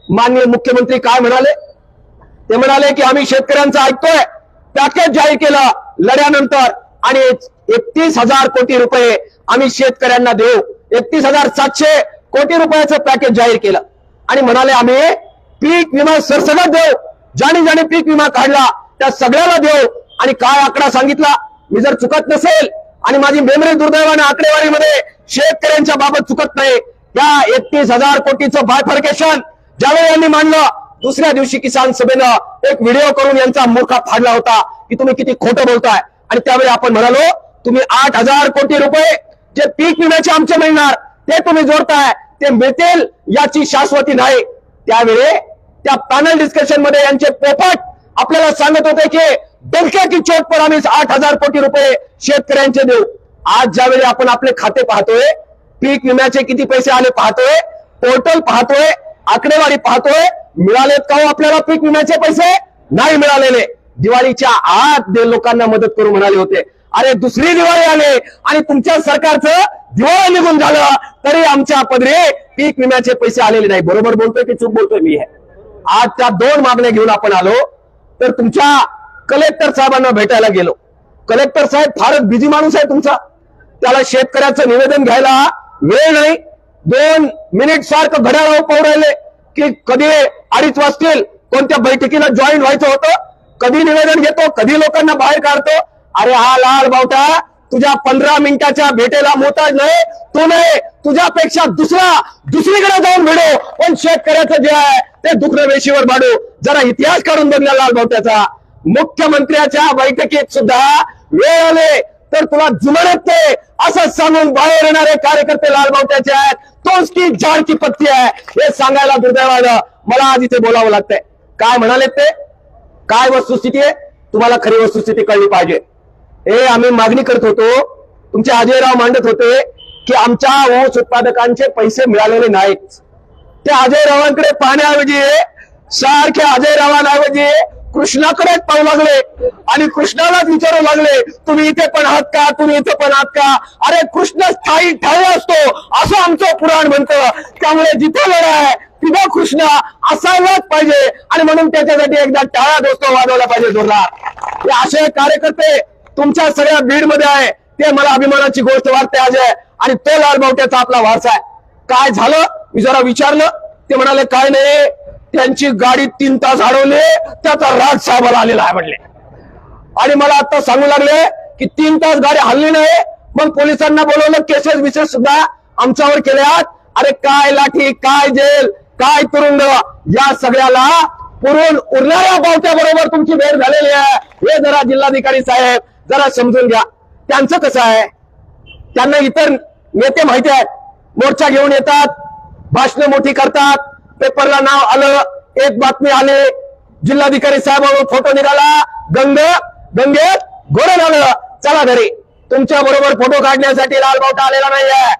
माननीय मुख्यमंत्री काय म्हणाले? ते म्हणाले की आम्ही शेतकऱ्यांचं ऐकतोय, पॅकेज जाहीर केलं लढ्यानंतर आणि 31,000 कोटी रुपये आम्ही शेतकऱ्यांना देऊ. 31,700 कोटी रुपयाचं पॅकेज जाहीर केलं आणि म्हणाले आम्ही पीक विमा सरसकट देऊ. ज्याने ज्याने पीक विमा काढला त्या सगळ्याला देऊ. आणि काय आकडा सांगितला, मी जर चुकत नसेल आणि माझी मेमरी दुर्दैवाने आकडेवारीमध्ये शेतकऱ्यांच्या बाबत चुकत नाही, त्या 31,000 कोटीचं बायफर्केशन ज्यावेळी यांनी मांडलं, दुसऱ्या दिवशी किसान सभेनं एक व्हिडिओ करून यांचा मूर्खा फाडला होता की तुम्ही किती खोटं बोलताय. आणि त्यावेळी आपण म्हणालो तुम्ही 8,000 कोटी रुपये जे पीक विम्याचे आमचे मिळणार ते तुम्ही जोडताय, ते मिळतील याची शाश्वती नाही. त्यावेळी त्या पॅनल डिस्कशन मध्ये यांचे पोपट आपल्याला सांगत होते की डंके की चोट पर आम्ही 8,000 कोटी रुपये शेतकऱ्यांचे देऊ. आज ज्यावेळी आपण आपले खाते पाहतोय, पीक विम्याचे किती पैसे आले पाहतोय, पोर्टल पाहतोय, आकडेवारी पाहतोय, मिळालेत का हो आपल्याला पीक विम्याचे पैसे? नाही मिळालेले. दिवाळीच्या आत लोकांना मदत करू म्हणाले होते. अरे दुसरी दिवाळी आले आणि तुमच्या सरकारचं दिवाळी निघून झालं तरी आमच्या पदरी पीक विम्याचे पैसे आलेले नाही. बरोबर बोलतोय की चूक बोलतोय मी? आज त्या 2 मागण्या घेऊन आपण आलो तर तुमच्या कलेक्टर साहेबांना भेटायला गेलो. कलेक्टर साहेब फारच बिझी माणूस आहे तुमचा, त्याला शेतकऱ्याचं निवेदन घ्यायला वेळ नाही. 2 मिनिट सारखं घड्याळावर पाहू राहिले की कधी 2:30 वाजतील, कोणत्या बैठकीला जॉईन व्हायचं होतं, कधी निवेदन घेतो, कधी लोकांना बाहेर काढतो. अरे हा लाल बावटा तुझ्या 15 मिनिटाच्या भेटेला मोताज नाही, तू नाही, तुझ्यापेक्षा दुसरीकडे जाऊन भेटो, पण शेतकऱ्याचं जे आहे ते दुखणं वेशीवर भाडू. जरा इतिहास काढून बघला लाल बावट्याचा. मुख्यमंत्र्याच्या बैठकीत सुद्धा वेळ आले तर तुला जुमानत नाही असं सांगून बाहेर येणारे कार्यकर्ते लाल बावट्याचे आहेत. तोच की झाड की पत्ती आहे हे सांगायला दुर्दैवानं मला आज इथे बोलावं लागतंय. काय म्हणाले ते? काय वस्तुस्थिती आहे? तुम्हाला खरी वस्तुस्थिती कळली पाहिजे. आम्ही मागणी करत होतो, तुमचे अजयराव मांडत होते की आमच्या ऊस उत्पादकांचे पैसे मिळालेले नाहीत. त्या अजयरावांकडे पाहण्याऐवजी सारखे अजयरावांऐवजी कृष्णाकडेच पाहू लागले आणि कृष्णालाच विचारू लागले तुम्ही इथे पण आहात का, तुम्ही इथे पण आहात का? अरे कृष्ण स्थायी ठाई असतो असं आमचं पुराण म्हणतं. त्यामुळे जिथे लढा आहे तिथं कृष्ण असायलाच पाहिजे आणि म्हणून त्याच्यासाठी एकदा टाळा दोस्त वाजवला पाहिजे जोरदार. हे असे कार्यकर्ते तुमच्या सगळ्या बीड मध्ये आहे, ते मला अभिमानाची गोष्ट वाटते आज आहे. आणि तो लाल बावट्याचा आपला वारसा आहे. काय झालं मी जरा विचारलं, ते म्हणाले काय नाही, त्यांची गाडी 3 तास अडवली, त्याचा राग साहेबाला आलेला आहे म्हणले. आणि मला आता सांगू लागले की 3 तास गाडी हल्ली नाही, मग पोलिसांना बोलवलं, केसेस विशेष सुद्धा आमच्यावर केल्यात. अरे काय लाठी, काय जेल, काय तुरुंग, या सगळ्याला पुरून उरणाऱ्या बावट्या बरोबर तुमची भेट झालेली आहे. हे जरा जिल्हाधिकारी साहेब जरा समजून घ्या. त्यांचं कसं आहे, त्यांना इतर नेते माहिती आहेत, मोर्चा घेऊन येतात, भाषणं मोठी करतात, पेपरला नाव आलं, एक बातमी आली, जिल्हाधिकारी साहेबांवर फोटो निघाला, गंगेत घोडं आलं, चला घरी. तुमच्या बरोबर फोटो काढण्यासाठी लाल बावटा आलेला नाहीये,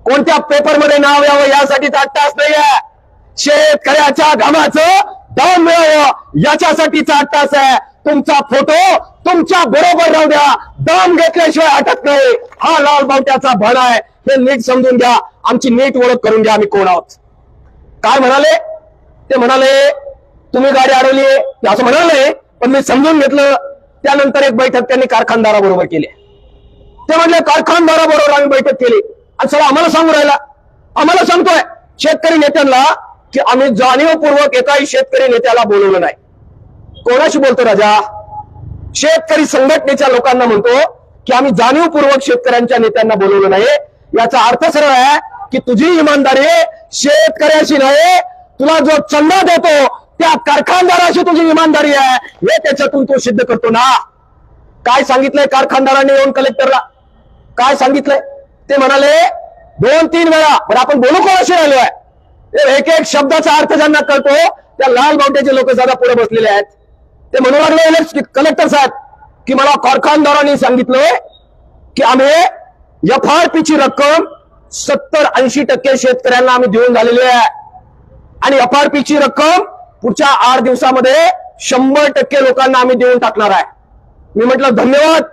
कोणत्या पेपरमध्ये नाव यावं यासाठी 8 तास नाहीये. शेतकऱ्याच्या घामाचं दाम मिळावं याच्यासाठीचा 8 तास आहे. तुमचा फोटो तुमच्या बरोबर राहू द्या, दाम घेतल्याशिवाय हटत नाही. हा लाल बावट्याचा भण आहे, हे नीट समजून घ्या, आमची नीट ओळख करून घ्या आम्ही कोण आहोत. काय म्हणाले ते? म्हणाले तुम्ही गाडी अडवली असं म्हणाले, पण मी समजून घेतलं. त्यानंतर एक बैठक त्यांनी कारखानदाराबरोबर केली. ते म्हणले कारखानदाराबरोबर आम्ही बैठक केली आणि सगळं आम्हाला सांगू राहिला, आम्हाला सांगतोय शेतकरी नेत्यांना की आम्ही जाणीवपूर्वक एकाही शेतकरी नेत्याला बोलवलं नाही. कोणाशी बोलतो राजा? शेतकरी संघटनेच्या लोकांना म्हणतो की आम्ही जाणीवपूर्वक शेतकऱ्यांच्या नेत्यांना बोलवलं नाही. याचा अर्थ सरळ आहे की तुझी इमानदारी शेतकऱ्याशी नाही, तुला जो चंदा देतो त्या कारखानदाराशी तुझी इमानदारी आहे, हे त्याच्यातून तो सिद्ध करतो ना. काय सांगितलंय कारखानदारांनी येऊन कलेक्टरला? काय सांगितलंय ते? म्हणाले 2-3 वेळा, पण आपण बोलू कोणाशी राहिलोय, एक एक शब्दाचा अर्थ ज्यांना कळतो त्या लाल बावट्याचे लोक जरा पुढे बसलेले आहेत. ते म्हणू लागले कलेक्टर साहेब की मला कारखानदारांनी सांगितलंय की आम्ही FRP ची रक्कम 70-80% शेतकऱ्यांना आम्ही देऊन झालेली आहे आणि FRP ची रक्कम पुढच्या 8 दिवसामध्ये 100% लोकांना आम्ही देऊन टाकणार आहे. मी म्हटलं धन्यवाद,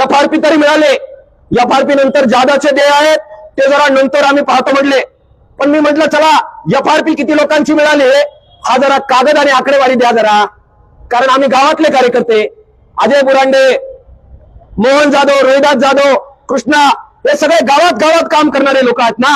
FRP तरी मिळाले. FRP नंतर जादाचे देय आहेत ते जरा नंतर आम्ही पाहतो म्हटले. पण मी म्हटलं चला FRP किती लोकांची मिळाली हा जरा कागद आणि आकडेवारी द्या जरा, कारण आम्ही गावातले कार्यकर्ते, अजय बुरांडे, मोहन जाधव, रोहिदास जाधव, कृष्णा, हे सगळे गावात गावात काम करणारे लोक आहेत ना.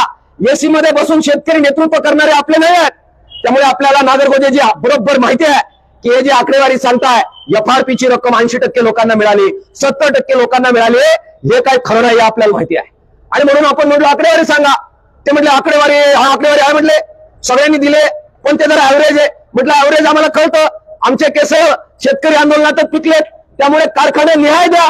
एसी मध्ये बसून शेतकरी नेतृत्व करणारे आपले नाही आहेत. त्यामुळे आपल्याला नागरगोजेची बरोबर माहिती आहे की हे जे आकडेवारी सांगताय FRP ची रक्कम 80% लोकांना मिळाली, 70% लोकांना मिळाली, हे काय खरं नाही आपल्याला माहिती आहे. आणि म्हणून आपण म्हटलं आकडेवारी सांगा. ते म्हटले आकडेवारी आहे म्हटले, सगळ्यांनी दिले, पण ते जरा ऍव्हरेज आहे. म्हटलं ऍव्हरेज आम्हाला कळतं, आमचे केस शेतकरी आंदोलनातच पिकलेत, त्यामुळे कारखाने निहाय द्या,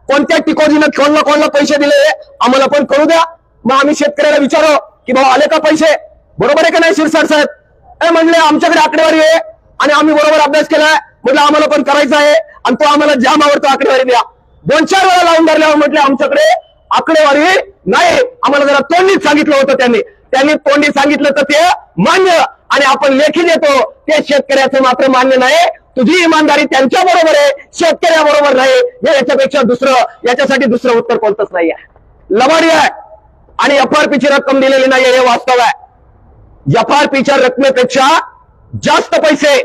कोणत्या टिकोजीनं कोणाला पैसे दिले आम्हाला पण कळू द्या. मग आम्ही शेतकऱ्याला विचारू की भाऊ आले का पैसे, बरोबर आहे का नाही शिरसाट साहेब? म्हणले आमच्याकडे आकडेवारी आहे आणि आम्ही बरोबर अभ्यास केलाय. म्हटलं आम्हाला पण करायचं आहे आणि तो आम्हाला जाम आवडतो, आकडेवारी द्या. 2-4 वेळा लावून धरल्यावर म्हटले आमच्याकडे आकडेवारी नाही, आम्हाला जरा तोंडीच सांगितलं होतं त्यांनी तोंडी सांगितलं तर ते मान्य, आणि आपण लेखी देतो ते शेतकऱ्याचं मात्र मान्य नाही. तुझी इमानदारी त्यांच्या बरोबर आहे, शेतकऱ्याबरोबर नाही. याच्यापेक्षा याच्यासाठी दुसरं उत्तर कोणतंच नाही आहे. लबाडी आहे आणि FRP ची रक्कम दिलेली नाही हे वास्तव आहे. FRPच्या रकमेपेक्षा जास्त पैसे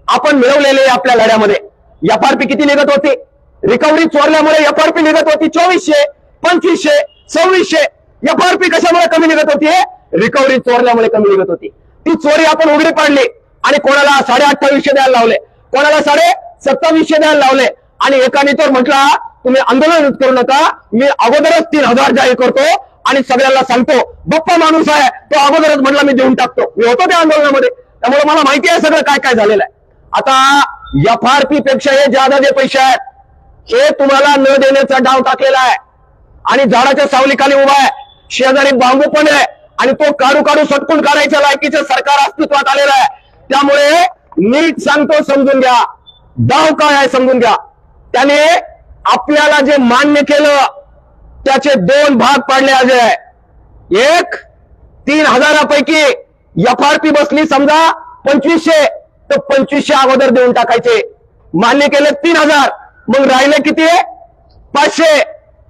आपण मिळवलेले आपल्या लढ्यामध्ये. FRP किती निघत होती? रिकव्हरी चोरल्यामुळे FRP निघत होती 2400, 2500, 2600. FRP कशामुळे कमी निघत होती? रिकव्हरी चोरल्यामुळे कमी निघत होती. ती चोरी आपण उघडी पाडली आणि कोणाला 2850 द्यायला लावले, कोणाला 2750 द्यायला लावले. आणि एकाने तर म्हटला तुम्ही आंदोलन करू नका, मी अगोदरच 3000 जाहीर करतो आणि सगळ्यांना सांगतो. बप्पा माणूस आहे तो, अगोदरच म्हटला मी देऊन टाकतो. मी होतो त्या आंदोलनामध्ये, त्यामुळे मला माहिती आहे सगळं काय काय झालेलं आहे. आता FRP पेक्षा हे ज्यादा जे पैसे आहेत हे तुम्हाला न देण्याचा डाव टाकलेला आहे. आणि झाडाच्या सावलीखाली उभा आहे, शेजारी बांबू पण आहे आणि तो काढू सटकून काढायच्या लायकीचं सरकार अस्तित्वात आलेलं आहे. त्यामुळे नीट सांगतो, समजून घ्या, डाव काय आहे समजून घ्या. त्याने आपल्याला जे मान्य केलं त्याचे 2 भाग पाडले अजय. एक, 3000 पैकी FRP बसली समजा 2500, तर 2500 अगोदर देऊन टाकायचे. मान्य केले 3000, मग राहिले किती? 500.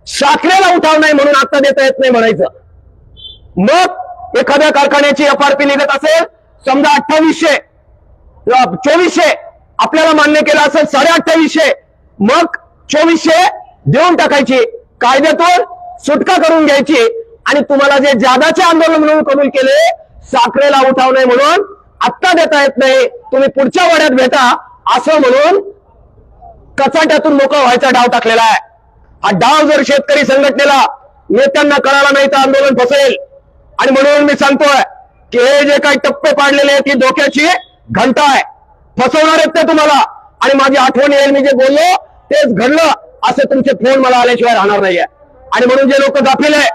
साखरेला उठाव नाही म्हणून आता देता येत नाही म्हणायचं. मग एखाद्या कारखान्याची FRP निघत असेल समजा 2800, 2400, आपल्याला मान्य केलं असेल 2850, मग 2400 देऊन टाकायची, कायद्यातून सुटका करून घ्यायची. आणि तुम्हाला जे जादाचे आंदोलन म्हणून कबूल केले, साखरेला उठाव नाही म्हणून आत्ता देता येत नाही, तुम्ही पुढच्या वाड्यात भेटा असं म्हणून कचाट्यातून मोकळा व्हायचा डाव टाकलेला आहे. हा डाव जर शेतकरी संघटनेला नेत्यांना कळाला नाही तर आंदोलन फसेल. आणि म्हणून मी सांगतोय की हे जे काही टप्पे पाडलेले आहेत ही धोक्याची घंटा आहे, फसवणार आहेत ते तुम्हाला. आणि माझी आठवण येईल, मी जे बोललो तेच घडलं असे तुमचे फोन मला आल्याशिवाय राहणार नाहीये. आणि म्हणून जे लोक गाफील आहे,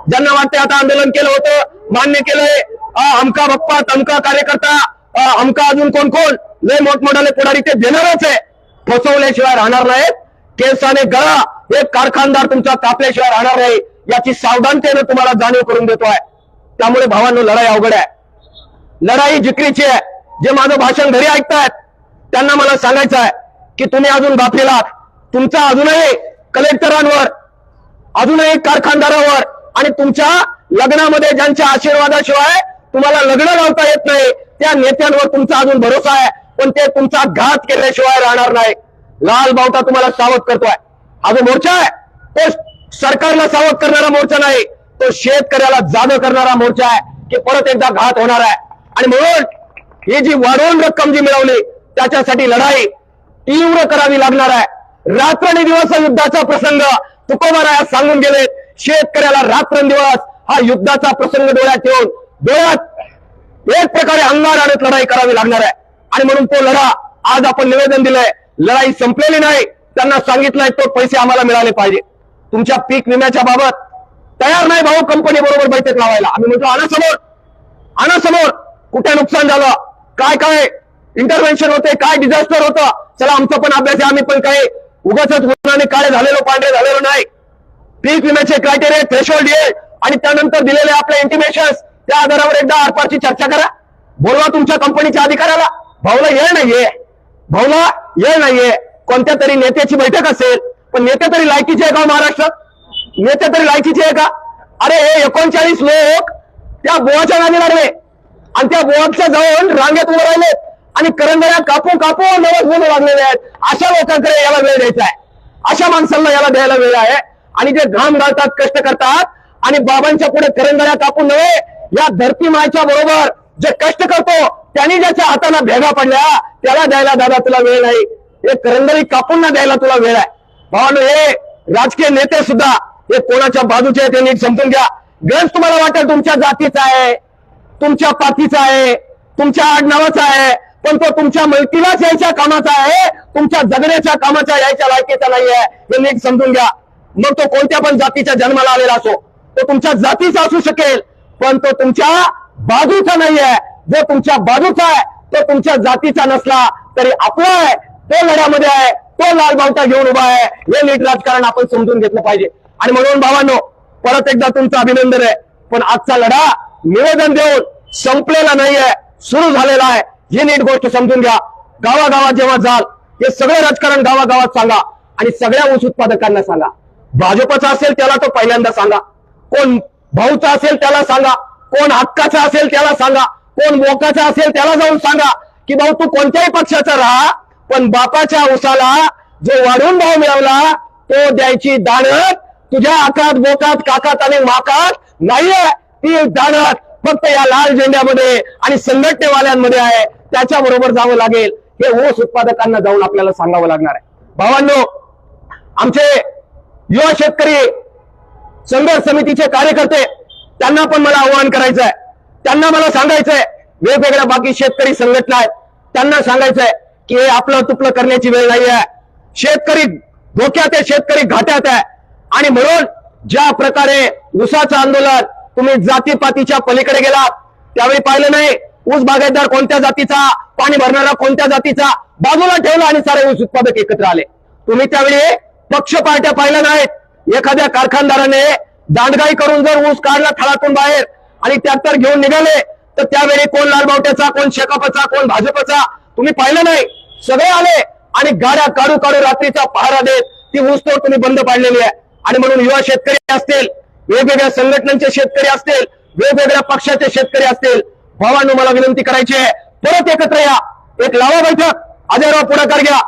ज्यांना वाटते आता आंदोलन केलं होतं, मान्य केलंय, अमका बप्पा, तमका कार्यकर्ता, अमका अजून कोण कोण लय मोठमोठाले पुढारी, ते देणारच आहे, फसवल्याशिवाय राहणार नाहीत. केसाने गळा, एक कारखानदार तुमचा कापल्याशिवाय राहणार नाही, याची सावधानतेने तुम्हाला जाणीव करून देतोय. त्यामुळे भावांनो, लढाई अवघड आहे, लढाई जिकरीची आहे. जे माझं भाषण घरी ऐकतायत त्यांना मला सांगायचं आहे की तुम्ही अजून गाफील आहात. तुमचा अजूनही कलेक्टरांवर, अजूनही कारखानदारावर आणि तुमच्या लग्नामध्ये ज्यांच्या आशीर्वादाशिवाय तुम्हाला लग्न लावता येत नाही त्या नेत्यांवर तुमचा अजून भरोसा आहे, पण ते तुमचा घात केल्याशिवाय राहणार नाही. लाल बावटा तुम्हाला सावध करतोय. हा जो मोर्चा आहे तो सरकारला सावध करणारा मोर्चा नाही, तो शेतकऱ्याला जाग करणारा मोर्चा आहे की परत एकदा घात होणार आहे. आणि म्हणून ही जी वाढवून रक्कम जी मिळवली त्याच्यासाठी लढाई तीव्र करावी लागणार आहे. रात्रंदिवस युद्धाचा प्रसंग तुकोबाराया सांगून गेले. शेतकऱ्याला रात्रंदिवस हा युद्धाचा प्रसंग डोळ्यात ठेवून, डोळ्यात एक प्रकारे अंगार आणत लढाई करावी लागणार आहे. आणि म्हणून तो लढा आज आपण निवेदन दिलंय. लढाई संपलेली नाही, त्यांना सांगितलंय तो पैसे आम्हाला मिळाले पाहिजे. तुमच्या पीक विम्याच्या बाबत तयार नाही भाऊ कंपनी बरोबर बैठक लावायला. आम्ही म्हणतो आणा समोर कुठे नुकसान झालं, काय काय इंटरव्हेन्शन होते, काय डिझास्टर होतं, चला आमचा पण अभ्यास आहे, आम्ही पण काही उगाच उन्हाने काळे झालेलो पांढरे झालेलो नाही. पीक विम्याचे क्रायटेरिया, थ्रेशोल्ड येईल आणि त्यानंतर दिलेले आपले इंटिमेशन्स, त्या आधारावर एकदा आरपारची चर्चा करा. बोलवा तुमच्या कंपनीच्या अधिकाऱ्याला. भाऊला येळ नाहीये, कोणत्या तरी नेत्याची बैठक असेल, पण नेते तरी लायकीचे आहे का महाराष्ट्रात? नेते तरी लायकीचे आहे का? अरे हे 39 लोक त्या बोवाच्या नादी लागले, आणि त्या बोर्डच्या जाऊन रांगेत उभे राहिलेत आणि करंगळ्या कापू कापू नवस बोलू लागलेले आहेत. अशा लोकांकडे याला वेळ द्यायचा आहे, अशा माणसांना याला द्यायला वेळ आहे. आणि जे घाम घालतात, कष्ट करतात आणि बाबांच्या पुढे करंगळ्या कापून नव्हे, या धरती मायच्या बरोबर जे कष्ट करतो त्यांनी ज्याच्या हाताला भेगा पडल्या त्याला द्यायला दादा तुला वेळ नाही. हे करंगळी कापून ना द्यायला तुला वेळ आहे. भावानो, हे राजकीय नेते सुद्धा हे कोणाच्या बाजूचे आहेत हे नीट समजून घ्या. गंज तुम्हाला वाटेल तुमच्या जातीचा आहे, तुमच्या पातीचा आहे, तुमच्या आडनावाचा आहे, पण तो तुमच्या मैत्रीलाच यायच्या कामाचा आहे, तुमच्या जगण्याच्या कामाच्या यायच्या लायकीचा नाहीये. हे नीट समजून घ्या. मग तो कोणत्या पण जातीच्या जन्माला आलेला असो, तो तुमच्या जातीचा असू शकेल, पण तो तुमच्या बाजूचा नाहीये. जो तुमच्या बाजूचा आहे तो तुमच्या जातीचा नसला तरी आपला आहे, तो लढ्यामध्ये आहे, तो लाल बावटा घेऊन उभा आहे. हे नीट राजकारण आपण समजून घेतलं पाहिजे. आणि म्हणून भावांनो, परत एकदा तुमचं अभिनंदन आहे. पण आजचा लढा निवेदन देऊन संपलेला नाहीये, सुरू झालेला आहे. ही नीट गोष्ट समजून घ्या. गावागावात जेव्हा जाल हे सगळे राजकारण गावागावात सांगा आणि सगळ्या ऊस उत्पादकांना सांगा. भाजपचा असेल त्याला तो पहिल्यांदा सांगा, कोण भाऊचा असेल त्याला सांगा, कोण हक्काचा असेल त्याला सांगा, कोण मोकाचा असेल त्याला जाऊन सांगा की भाऊ तू कोणत्याही पक्षाचा राहा, पण बापाच्या ऊसाला जो वाढून भाव मिळवला तो द्यायची दानत तुझ्या आकात बोकात काकात आणि माकात नाहीये. ती दानत फक्त या लाल झेंड्यामध्ये आणि संघटनेवाल्यांमध्ये आहे. त्याच्या बरोबर जावं लागेल. हे ऊस उत्पादकांना जाऊन आपल्याला सांगावं लागणार आहे. भावांनो, आमचे युवा शेतकरी संघर्ष समितीचे कार्यकर्ते, त्यांना पण मला आवाहन करायचं आहे. त्यांना मला सांगायचंय, वेगवेगळ्या बाकी शेतकरी संघटना आहेत त्यांना सांगायचंय की हे आपलं तुपलं करण्याची वेळ नाही आहे. शेतकरी धोक्यात आहे, शेतकरी घाट्यात आहे. आणि म्हणून ज्या प्रकारे ऊसाचं आंदोलन तुम्ही जातीपातीच्या पलीकडे गेलात, त्यावेळी पाहिलं नाही ऊस बागायतदार कोणत्या जातीचा, पाणी भरणारा कोणत्या जातीचा, बाजूला ठेवला आणि सारे ऊस उत्पादक एकत्र आले. तुम्ही त्यावेळी पक्ष पार्ट्या पाहिल्या नाहीत. एखाद्या कारखानदाराने दांडगाई करून जर ऊस काढला थळातून बाहेर आणि ट्रॅक्टर घेऊन निघाले तर त्यावेळी कोण लालबावट्याचा, कोण शेकापचा, कोण भाजपचा तुम्ही पाहिलं नाही. सगळे आले आणि गाड्या काढू काढू रात्रीचा पहारा देत ती ऊसतोड तुम्ही बंद पाडलेली आहे. आणि म्हणून युवा शेतकरी असतील, वेगवेगळ्या संघटनांचे शेतकरी असतील, वेगवेगळ्या पक्षाचे शेतकरी असतील, भावांनो मला विनंती करायची आहे, परत एकत्र या. एक लावा बैठक, अजयराव पुढाकार घ्या,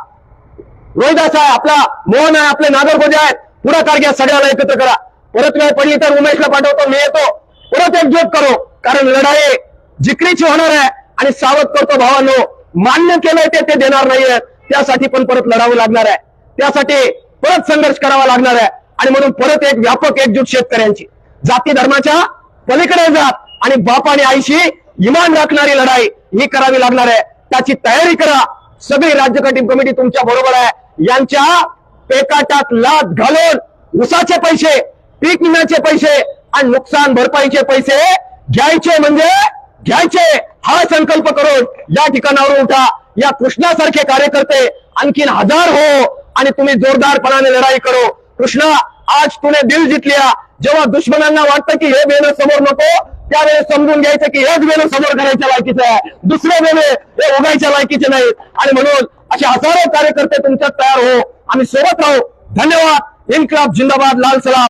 रोहिदास आहे आपला, मोहन आहे आपले, नागरगोजे आहेत, पुढाकार घ्या, सगळ्याला एकत्र करा. परत वेळ पडली तर उमेशला पाठवतो, मी येतो. परत एकजूट करो, कारण लढाई जिकरीची होणार आहे. आणि सावध करतो भावांनो, मान्य केलंय ते देणार नाहीये, त्यासाठी पण परत लढावं लागणार आहे, त्यासाठी परत संघर्ष करावा लागणार आहे. आणि म्हणून परत एक व्यापक एकजूट शेतकऱ्यांची, जाती धर्माच्या पलीकडे जात आणि बाप आणि आईशी इमान राखणारी लढाई ही करावी लागणार आहे. त्याची तयारी करा. सगळी राज्य कटिंग कमिटी तुमच्या बरोबर आहे. यांच्या पेकाटात लात घालून ऊसाचे पैसे, पीक विम्याचे पैसे आणि नुकसान भरपाईचे पैसे घ्यायचे म्हणजे घ्यायचे, हा संकल्प करून या ठिकाणावर उठा. या कृष्णासारखे कार्यकर्ते आणखीन 1000 हो आणि तुम्ही जोरदारपणाने लढाई करो. कृष्णा, आज तूने दिल जीत लिया. जेव्हा दुश्मनांना वाटतं की हे बेनं समोर नको, त्यावेळेस समजून घ्यायचं की हेच बेनं समोर करायच्या लायकीचं आहे, दुसरे बेने हे उगायच्या लायकीचे नाहीत. आणि म्हणून असे हजारो कार्यकर्ते तुमच्यात तयार हो, आम्ही सोबत राहू. धन्यवाद. इन्क्लाब जिंदाबाद. लाल सलाम.